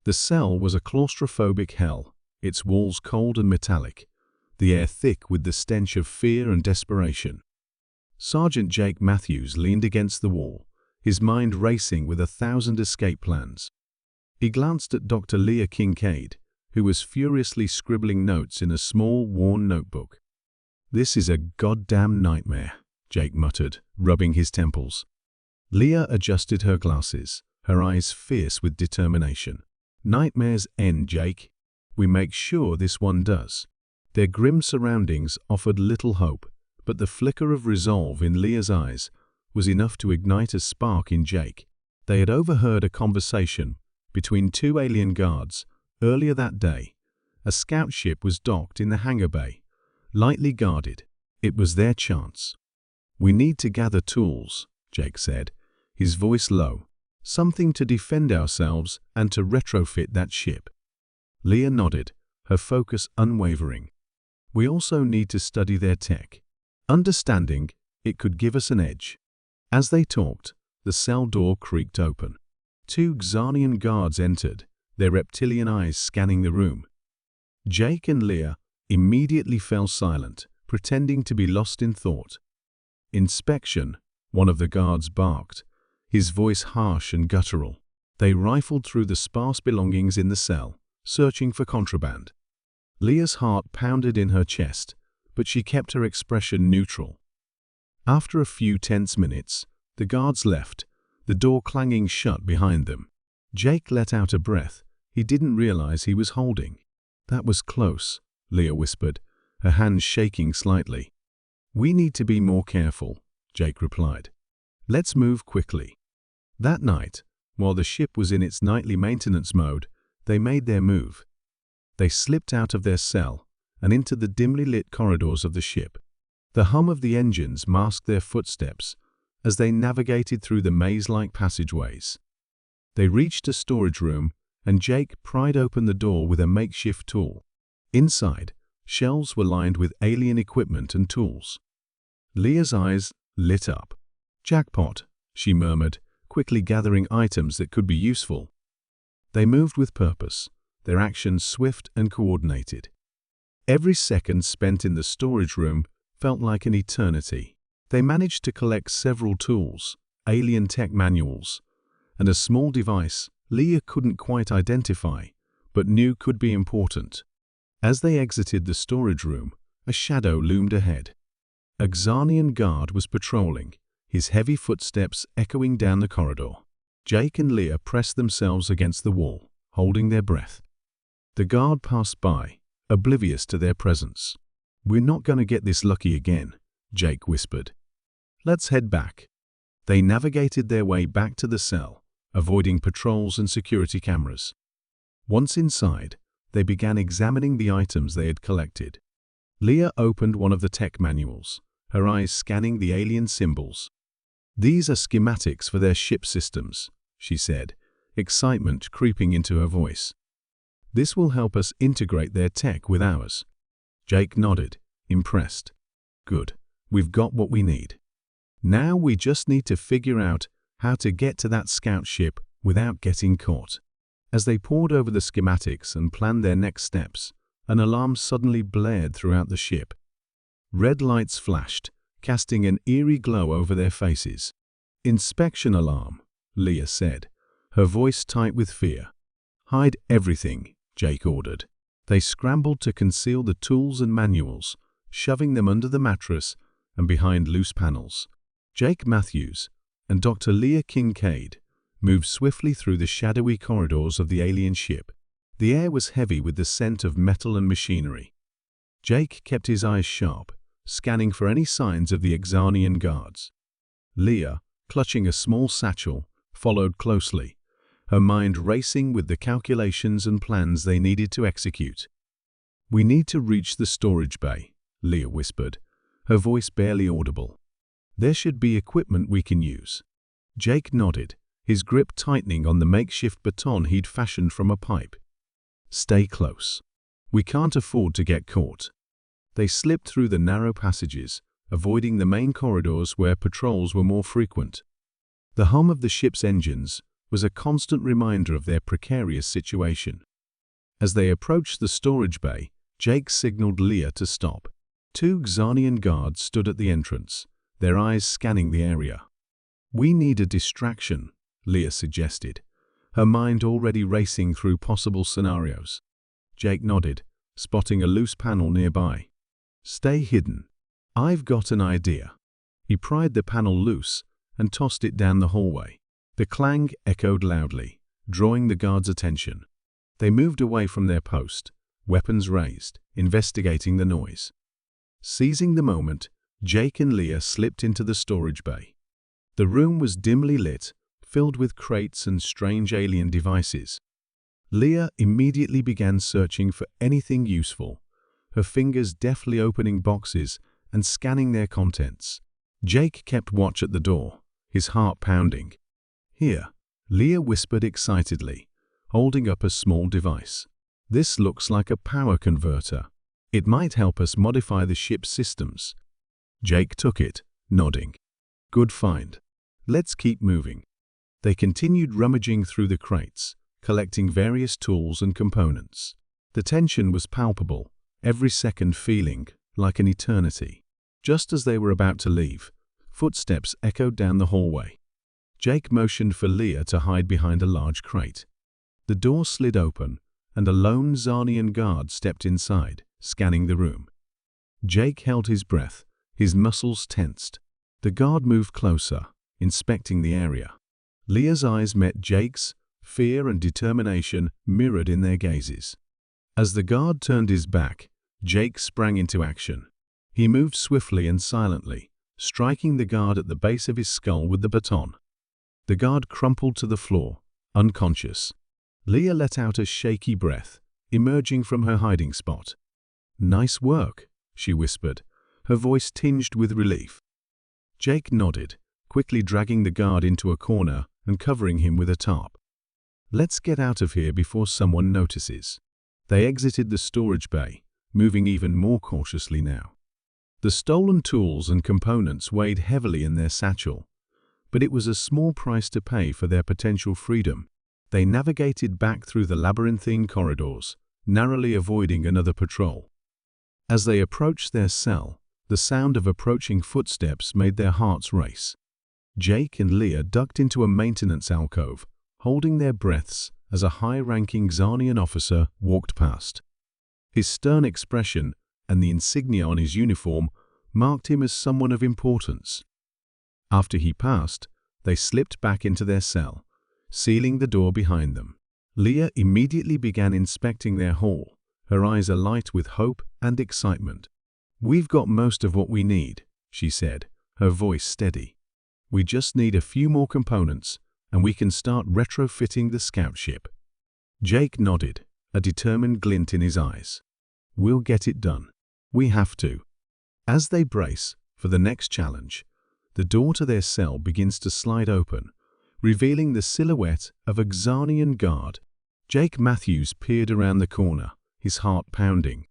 The cell was a claustrophobic hell, its walls cold and metallic, the air thick with the stench of fear and desperation. Sergeant Jake Matthews leaned against the wall, his mind racing with 1,000 escape plans. He glanced at Dr. Leah Kincaid, who was furiously scribbling notes in a small, worn notebook. "This is a goddamn nightmare," Jake muttered, rubbing his temples. Leah adjusted her glasses, her eyes fierce with determination. "Nightmares end, Jake. We make sure this one does." Their grim surroundings offered little hope, but the flicker of resolve in Leah's eyes was enough to ignite a spark in Jake. They had overheard a conversation between two alien guards earlier that day. A scout ship was docked in the hangar bay, lightly guarded. It was their chance. "We need to gather tools," Jake said, his voice low. "Something to defend ourselves and to retrofit that ship." Leah nodded, her focus unwavering. "We also need to study their tech. Understanding it could give us an edge." As they talked, the cell door creaked open. Two Xanian guards entered, their reptilian eyes scanning the room. Jake and Leah immediately fell silent, pretending to be lost in thought. "Inspection," one of the guards barked, his voice harsh and guttural. They rifled through the sparse belongings in the cell, searching for contraband. Leah's heart pounded in her chest, but she kept her expression neutral. After a few tense minutes, the guards left, the door clanging shut behind them. Jake let out a breath he didn't realize he was holding. "That was close," Leah whispered, her hands shaking slightly. "We need to be more careful," Jake replied. "Let's move quickly." That night, while the ship was in its nightly maintenance mode, they made their move. They slipped out of their cell and into the dimly lit corridors of the ship. The hum of the engines masked their footsteps as they navigated through the maze-like passageways. They reached a storage room, and Jake pried open the door with a makeshift tool. Inside, shelves were lined with alien equipment and tools. Leah's eyes lit up. "Jackpot," she murmured, quickly gathering items that could be useful. They moved with purpose, their actions swift and coordinated. Every second spent in the storage room felt like an eternity. They managed to collect several tools, alien tech manuals, and a small device Leah couldn't quite identify, but knew could be important. As they exited the storage room, a shadow loomed ahead. A Xanian guard was patrolling, his heavy footsteps echoing down the corridor. Jake and Leah pressed themselves against the wall, holding their breath. The guard passed by, oblivious to their presence. "We're not going to get this lucky again," Jake whispered. "Let's head back." They navigated their way back to the cell, avoiding patrols and security cameras. Once inside, they began examining the items they had collected. Leah opened one of the tech manuals, her eyes scanning the alien symbols. "These are schematics for their ship systems," she said, excitement creeping into her voice. "This will help us integrate their tech with ours." Jake nodded, impressed. "Good. We've got what we need. Now we just need to figure out how to get to that scout ship without getting caught." As they pored over the schematics and planned their next steps, an alarm suddenly blared throughout the ship. Red lights flashed, casting an eerie glow over their faces. "Inspection alarm," Leah said, her voice tight with fear. "Hide everything," Jake ordered. They scrambled to conceal the tools and manuals, shoving them under the mattress and behind loose panels. Jake Matthews and Dr. Leah Kincaid moved swiftly through the shadowy corridors of the alien ship. The air was heavy with the scent of metal and machinery. Jake kept his eyes sharp, scanning for any signs of the Xanian guards. Leah, clutching a small satchel, followed closely, her mind racing with the calculations and plans they needed to execute. "We need to reach the storage bay," Leah whispered, her voice barely audible. "There should be equipment we can use." Jake nodded, his grip tightening on the makeshift baton he'd fashioned from a pipe. "Stay close. We can't afford to get caught." They slipped through the narrow passages, avoiding the main corridors where patrols were more frequent. The hum of the ship's engines was a constant reminder of their precarious situation. As they approached the storage bay, Jake signaled Leah to stop. Two Xanian guards stood at the entrance, their eyes scanning the area. "We need a distraction," Leah suggested, her mind already racing through possible scenarios. Jake nodded, spotting a loose panel nearby. "Stay hidden. I've got an idea." He pried the panel loose and tossed it down the hallway. The clang echoed loudly, drawing the guards' attention. They moved away from their post, weapons raised, investigating the noise. Seizing the moment, Jake and Leah slipped into the storage bay. The room was dimly lit, filled with crates and strange alien devices. Leah immediately began searching for anything useful, her fingers deftly opening boxes and scanning their contents. Jake kept watch at the door, his heart pounding. "Here," Leah whispered excitedly, holding up a small device. "This looks like a power converter. It might help us modify the ship's systems." Jake took it, nodding. "Good find. Let's keep moving." They continued rummaging through the crates, collecting various tools and components. The tension was palpable, every second feeling like an eternity. Just as they were about to leave, footsteps echoed down the hallway. Jake motioned for Leah to hide behind a large crate. The door slid open, and a lone Xanian guard stepped inside, scanning the room. Jake held his breath, his muscles tensed. The guard moved closer, inspecting the area. Leah's eyes met Jake's, fear and determination mirrored in their gazes. As the guard turned his back, Jake sprang into action. He moved swiftly and silently, striking the guard at the base of his skull with the baton. The guard crumpled to the floor, unconscious. Leah let out a shaky breath, emerging from her hiding spot. "Nice work," she whispered, her voice tinged with relief. Jake nodded, quickly dragging the guard into a corner and covering him with a tarp. "Let's get out of here before someone notices." They exited the storage bay, moving even more cautiously now. The stolen tools and components weighed heavily in their satchel, but it was a small price to pay for their potential freedom. They navigated back through the labyrinthine corridors, narrowly avoiding another patrol. As they approached their cell, the sound of approaching footsteps made their hearts race. Jake and Leah ducked into a maintenance alcove, holding their breaths as a high-ranking Xanian officer walked past. His stern expression and the insignia on his uniform marked him as someone of importance. After he passed, they slipped back into their cell, sealing the door behind them. Leah immediately began inspecting their hall, her eyes alight with hope and excitement. "We've got most of what we need," she said, her voice steady. "We just need a few more components, and we can start retrofitting the scout ship." Jake nodded, a determined glint in his eyes. "We'll get it done. We have to." As they brace for the next challenge, the door to their cell begins to slide open, revealing the silhouette of a Xanian guard. Jake Matthews peered around the corner, his heart pounding.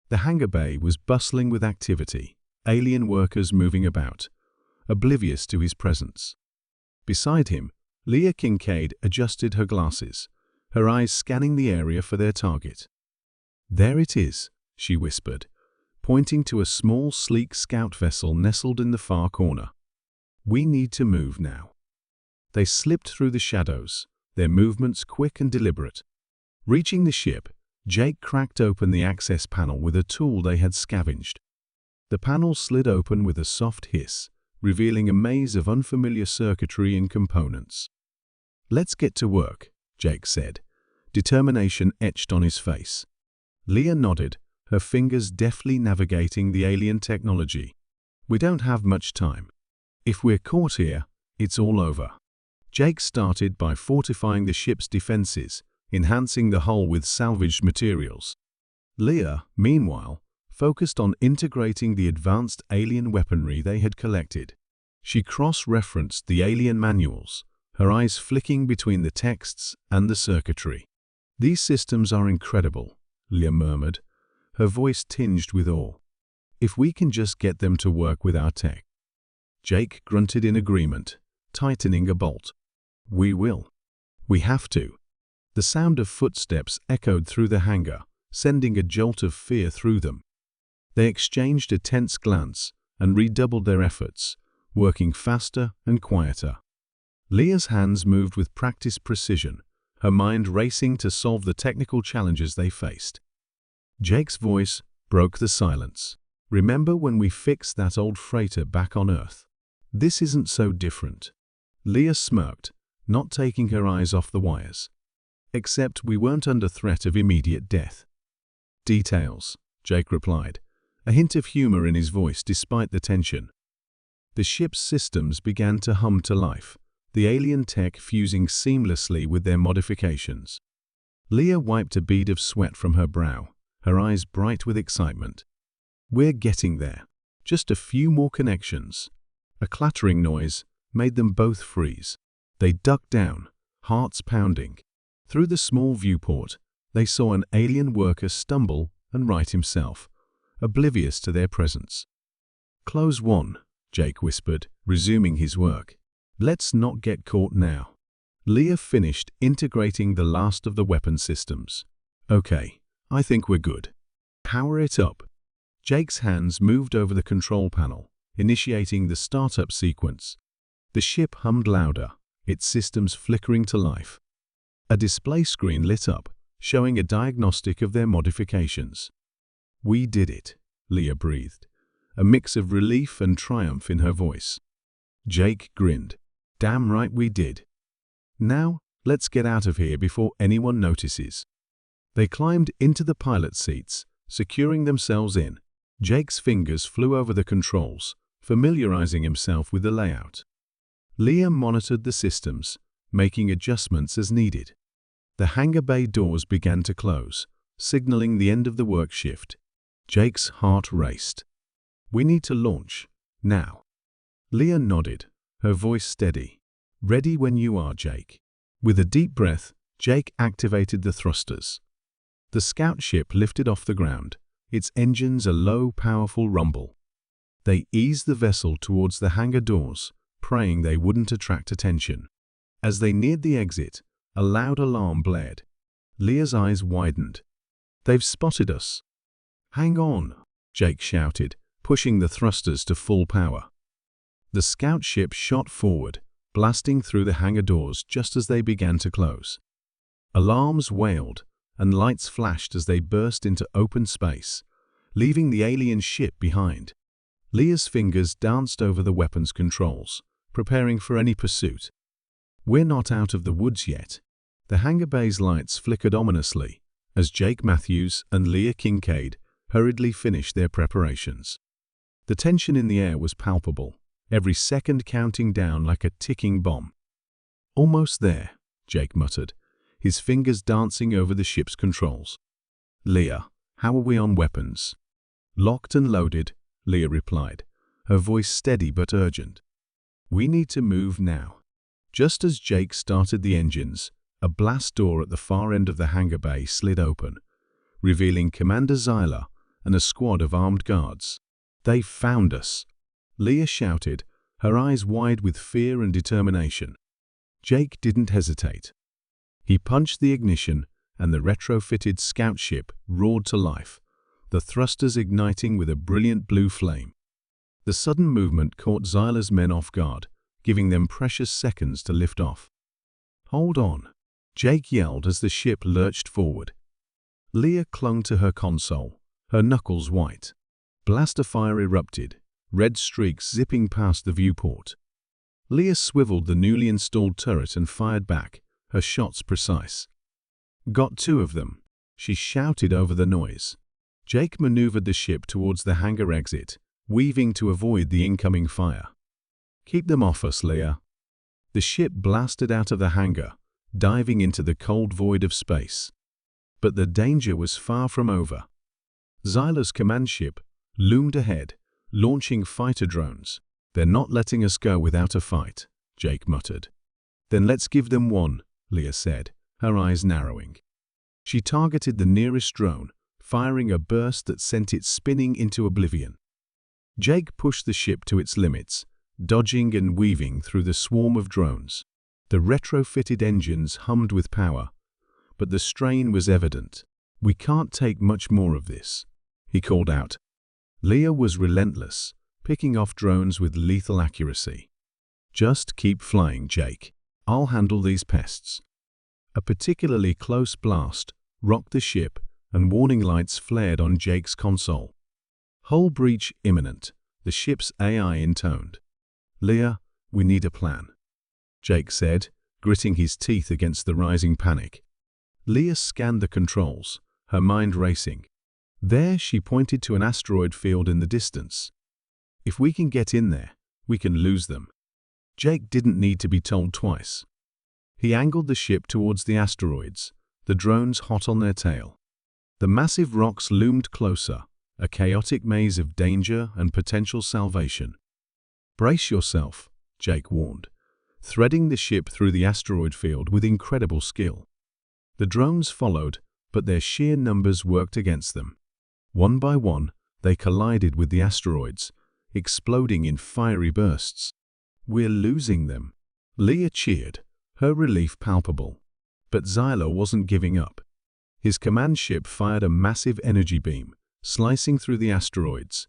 The hangar bay was bustling with activity, alien workers moving about, oblivious to his presence. Beside him, Leah Kincaid adjusted her glasses, her eyes scanning the area for their target. "There it is," she whispered, pointing to a small, sleek scout vessel nestled in the far corner. "We need to move now." They slipped through the shadows, their movements quick and deliberate. Reaching the ship, Jake cracked open the access panel with a tool they had scavenged. The panel slid open with a soft hiss, revealing a maze of unfamiliar circuitry and components. "Let's get to work," Jake said, determination etched on his face. Leah nodded, her fingers deftly navigating the alien technology. "We don't have much time. If we're caught here, it's all over." Jake started by fortifying the ship's defenses, enhancing the hull with salvaged materials. Leah, meanwhile, focused on integrating the advanced alien weaponry they had collected. She cross-referenced the alien manuals, her eyes flicking between the texts and the circuitry. "These systems are incredible," Leah murmured, her voice tinged with awe. "If we can just get them to work with our tech." Jake grunted in agreement, tightening a bolt. "We will." We have to. The sound of footsteps echoed through the hangar, sending a jolt of fear through them. They exchanged a tense glance and redoubled their efforts, working faster and quieter. Leah's hands moved with practiced precision, her mind racing to solve the technical challenges they faced. Jake's voice broke the silence. "Remember when we fixed that old freighter back on Earth? This isn't so different." Leah smirked, not taking her eyes off the wires. "Except we weren't under threat of immediate death." "Details," Jake replied, a hint of humor in his voice despite the tension. The ship's systems began to hum to life, the alien tech fusing seamlessly with their modifications. Leah wiped a bead of sweat from her brow, her eyes bright with excitement. "We're getting there. Just a few more connections." A clattering noise made them both freeze. They ducked down, hearts pounding. Through the small viewport, they saw an alien worker stumble and right himself, oblivious to their presence. "Close one," Jake whispered, resuming his work. "Let's not get caught now." Leah finished integrating the last of the weapon systems. "Okay, I think we're good. Power it up." Jake's hands moved over the control panel, initiating the startup sequence. The ship hummed louder, its systems flickering to life. A display screen lit up, showing a diagnostic of their modifications. "We did it," Leah breathed, a mix of relief and triumph in her voice. Jake grinned. "Damn right we did. Now, let's get out of here before anyone notices." They climbed into the pilot seats, securing themselves in. Jake's fingers flew over the controls, familiarizing himself with the layout. Leah monitored the systems, making adjustments as needed. The hangar bay doors began to close, signaling the end of the work shift. Jake's heart raced. "We need to launch, now." Leah nodded, her voice steady. "Ready when you are, Jake." With a deep breath, Jake activated the thrusters. The scout ship lifted off the ground, its engines a low, powerful rumble. They eased the vessel towards the hangar doors, praying they wouldn't attract attention. As they neared the exit, a loud alarm blared. Leah's eyes widened. "They've spotted us." "Hang on," Jake shouted, pushing the thrusters to full power. The scout ship shot forward, blasting through the hangar doors just as they began to close. Alarms wailed, and lights flashed as they burst into open space, leaving the alien ship behind. Leah's fingers danced over the weapons controls, preparing for any pursuit. "We're not out of the woods yet." The hangar bay's lights flickered ominously as Jake Matthews and Leah Kincaid hurriedly finished their preparations. The tension in the air was palpable, every second counting down like a ticking bomb. "Almost there," Jake muttered, his fingers dancing over the ship's controls. "Leah, how are we on weapons?" "Locked and loaded," Leah replied, her voice steady but urgent. "We need to move now." Just as Jake started the engines, a blast door at the far end of the hangar bay slid open, revealing Commander Zyler and a squad of armed guards. "They found us!" Leah shouted, her eyes wide with fear and determination. Jake didn't hesitate. He punched the ignition, and the retrofitted scout ship roared to life, the thrusters igniting with a brilliant blue flame. The sudden movement caught Zyler's men off guard, giving them precious seconds to lift off. "Hold on," Jake yelled as the ship lurched forward. Leah clung to her console, her knuckles white. Blaster fire erupted, red streaks zipping past the viewport. Leah swiveled the newly installed turret and fired back, her shots precise. "Got two of them," she shouted over the noise. Jake maneuvered the ship towards the hangar exit, weaving to avoid the incoming fire. "Keep them off us, Leah." The ship blasted out of the hangar, diving into the cold void of space. But the danger was far from over. Zyler's command ship loomed ahead, launching fighter drones. "They're not letting us go without a fight," Jake muttered. "Then let's give them one," Leah said, her eyes narrowing. She targeted the nearest drone, firing a burst that sent it spinning into oblivion. Jake pushed the ship to its limits, dodging and weaving through the swarm of drones. The retrofitted engines hummed with power, but the strain was evident. "We can't take much more of this," he called out. Leah was relentless, picking off drones with lethal accuracy. "Just keep flying, Jake. I'll handle these pests." A particularly close blast rocked the ship, and warning lights flared on Jake's console. "Hull breach imminent," the ship's AI intoned. "Leah, we need a plan," Jake said, gritting his teeth against the rising panic. Leah scanned the controls, her mind racing. There, she pointed to an asteroid field in the distance. "If we can get in there, we can lose them." Jake didn't need to be told twice. He angled the ship towards the asteroids, the drones hot on their tail. The massive rocks loomed closer, a chaotic maze of danger and potential salvation. "Brace yourself," Jake warned, threading the ship through the asteroid field with incredible skill. The drones followed, but their sheer numbers worked against them. One by one, they collided with the asteroids, exploding in fiery bursts. "We're losing them," Leah cheered, her relief palpable. But Xyler wasn't giving up. His command ship fired a massive energy beam, slicing through the asteroids,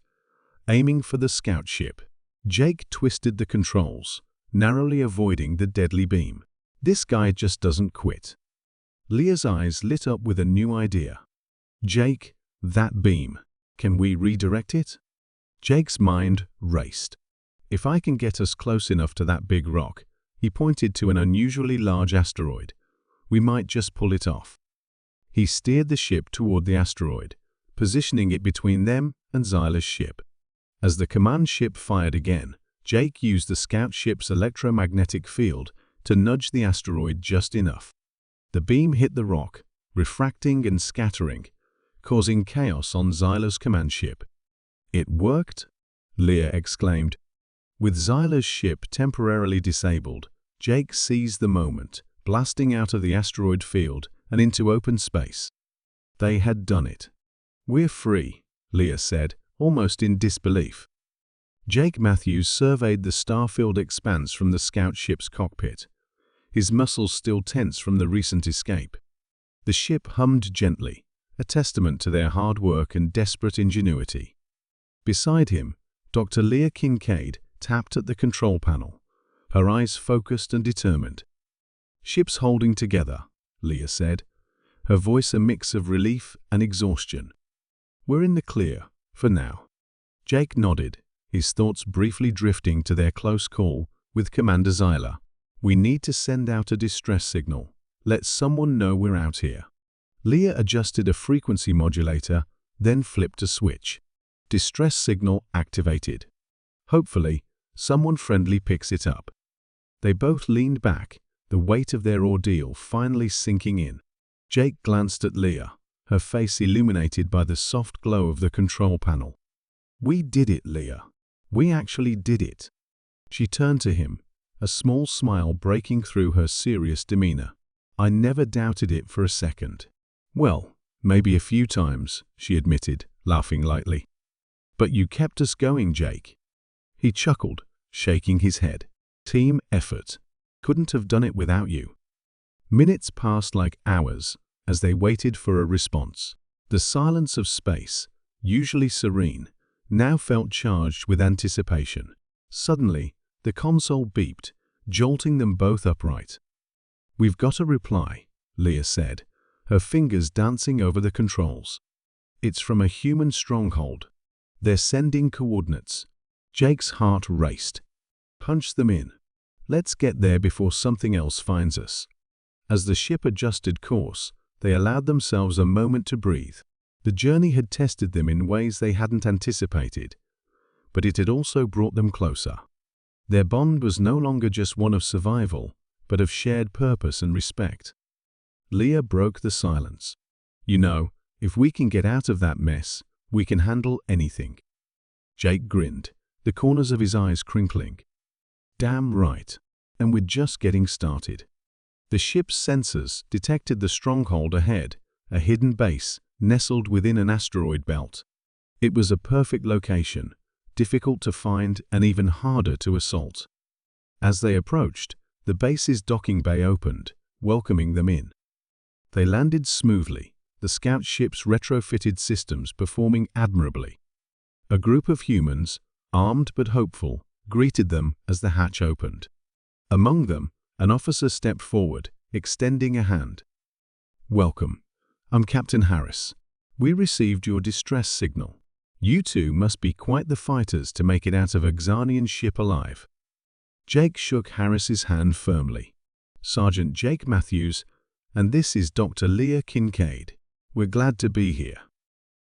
aiming for the scout ship. Jake twisted the controls, narrowly avoiding the deadly beam. "This guy just doesn't quit." Leah's eyes lit up with a new idea. "Jake, that beam, can we redirect it?" Jake's mind raced. "If I can get us close enough to that big rock," he pointed to an unusually large asteroid, "we might just pull it off." He steered the ship toward the asteroid, positioning it between them and Xyler's ship. As the command ship fired again, Jake used the scout ship's electromagnetic field to nudge the asteroid just enough. The beam hit the rock, refracting and scattering, causing chaos on Xyler's command ship. "It worked?" Leah exclaimed. With Xyler's ship temporarily disabled, Jake seized the moment, blasting out of the asteroid field and into open space. They had done it. "We're free," Leah said, almost in disbelief. Jake Matthews surveyed the star-filled expanse from the scout ship's cockpit, his muscles still tense from the recent escape. The ship hummed gently, a testament to their hard work and desperate ingenuity. Beside him, Dr. Leah Kincaid tapped at the control panel, her eyes focused and determined. "Ship's holding together," Leah said, her voice a mix of relief and exhaustion. "We're in the clear, for now." Jake nodded, his thoughts briefly drifting to their close call with Commander Xyler. "We need to send out a distress signal. Let someone know we're out here." Leah adjusted a frequency modulator, then flipped a switch. Distress signal activated. "Hopefully, someone friendly picks it up." They both leaned back, the weight of their ordeal finally sinking in. Jake glanced at Leah, her face illuminated by the soft glow of the control panel. "We did it, Leah. We actually did it." She turned to him, a small smile breaking through her serious demeanor. "I never doubted it for a second." "Well, maybe a few times," she admitted, laughing lightly. "But you kept us going, Jake." He chuckled, shaking his head. "Team effort. Couldn't have done it without you." Minutes passed like hours as they waited for a response. The silence of space, usually serene, now felt charged with anticipation. Suddenly, the console beeped, jolting them both upright. "We've got a reply," Leah said, her fingers dancing over the controls. "It's from a human stronghold. They're sending coordinates." Jake's heart raced. "Punch them in. Let's get there before something else finds us." As the ship adjusted course, they allowed themselves a moment to breathe. The journey had tested them in ways they hadn't anticipated, but it had also brought them closer. Their bond was no longer just one of survival, but of shared purpose and respect. Leah broke the silence. "You know, if we can get out of that mess, we can handle anything." Jake grinned, the corners of his eyes crinkling. "Damn right. And we're just getting started." The ship's sensors detected the stronghold ahead, a hidden base nestled within an asteroid belt. It was a perfect location, difficult to find and even harder to assault. As they approached, The base's docking bay opened, welcoming them in. They landed smoothly, the scout ship's retrofitted systems performing admirably. A group of humans, armed but hopeful, greeted them as the hatch opened. Among them, an officer stepped forward, extending a hand. "Welcome. I'm Captain Harris. We received your distress signal. You two must be quite the fighters to make it out of a Xanian ship alive." Jake shook Harris's hand firmly. "Sergeant Jake Matthews, and this is Dr. Leah Kincaid. We're glad to be here."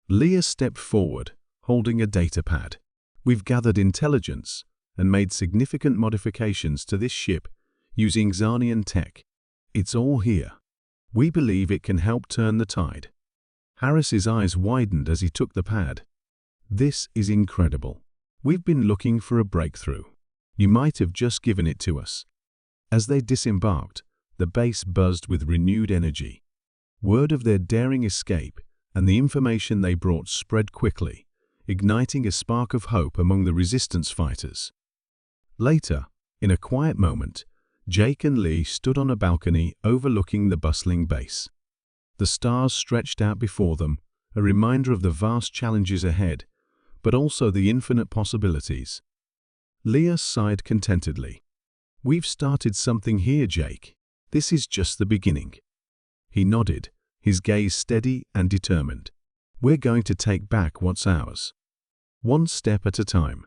Leah stepped forward, holding a data pad. "We've gathered intelligence and made significant modifications to this ship using Xanian tech. It's all here. We believe it can help turn the tide." Harris's eyes widened as he took the pad. "This is incredible. We've been looking for a breakthrough. You might have just given it to us." As they disembarked, the base buzzed with renewed energy. Word of their daring escape and the information they brought spread quickly, igniting a spark of hope among the resistance fighters. Later, in a quiet moment, Jake and Lee stood on a balcony overlooking the bustling base. The stars stretched out before them, a reminder of the vast challenges ahead, but also the infinite possibilities. Leah sighed contentedly. "We've started something here, Jake. This is just the beginning." He nodded, his gaze steady and determined. "We're going to take back what's ours, one step at a time."